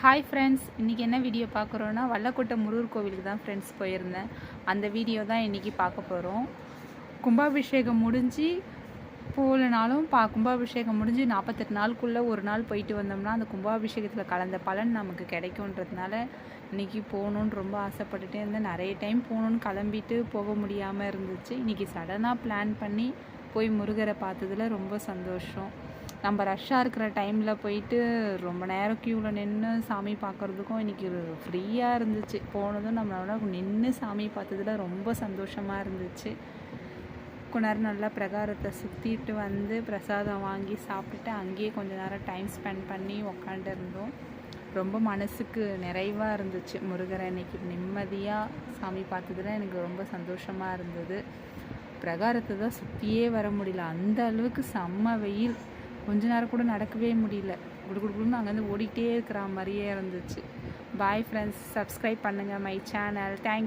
Hi friends, இன்றைக்கி என்ன video பார்க்குறோன்னா Vallakottai Murugar கோவிலுக்கு தான் ஃப்ரெண்ட்ஸ் போயிருந்தேன். அந்த வீடியோ தான் இன்றைக்கி பார்க்க போகிறோம். கும்பாபிஷேகம் முடிஞ்சு போகலனாலும் கும்பாபிஷேகம் முடிஞ்சு 48 நாளுக்குள்ளே ஒரு நாள் போயிட்டு வந்தோம்னா அந்த கும்பாபிஷேகத்தில் கலந்த பலன் நமக்கு கிடைக்குன்றதுனால இன்றைக்கி போகணுன்னு ரொம்ப ஆசைப்பட்டுட்டே இருந்தேன். நிறைய டைம் போகணுன்னு கிளம்பிட்டு போக முடியாமல் இருந்துச்சு. இன்றைக்கி சடனாக பிளான் பண்ணி போய் முருகரை பார்த்ததில் ரொம்ப சந்தோஷம். நம்ம ரஷ்ஷாக இருக்கிற டைமில் போயிட்டு ரொம்ப நேரம் க்யூவில் நின்று சாமி பார்க்குறதுக்கும் இன்றைக்கி ஃப்ரீயாக இருந்துச்சு. போனதும் நம்மளோட நின்று சாமி பார்த்ததில் ரொம்ப சந்தோஷமாக இருந்துச்சு. கொஞ்ச நேரம் நல்லா பிரகாரத்தை சுற்றிட்டு வந்து பிரசாதம் வாங்கி சாப்பிட்டுட்டு அங்கேயே கொஞ்சம் நேரம் டைம் ஸ்பெண்ட் பண்ணி உக்காண்டு இருந்தோம். ரொம்ப மனசுக்கு நிறைவாக இருந்துச்சு. முருகரை இன்றைக்கி நிம்மதியாக சாமி பார்த்ததில் எனக்கு ரொம்ப சந்தோஷமாக இருந்தது. பிரகாரத்தை தான் சுற்றியே வர முடியல, அந்த அளவுக்கு செம்ம வெயில். கொஞ்ச நேரம் கூட நடக்கவே முடியல. குடுகுடுன்னு அங்கேருந்து ஓடிக்கிட்டே இருக்கிற மாதிரியே இருந்துச்சு. பாய் ஃப்ரெண்ட்ஸ், சப்ஸ்கிரைப் பண்ணுங்கள் மை சேனல். தேங்க்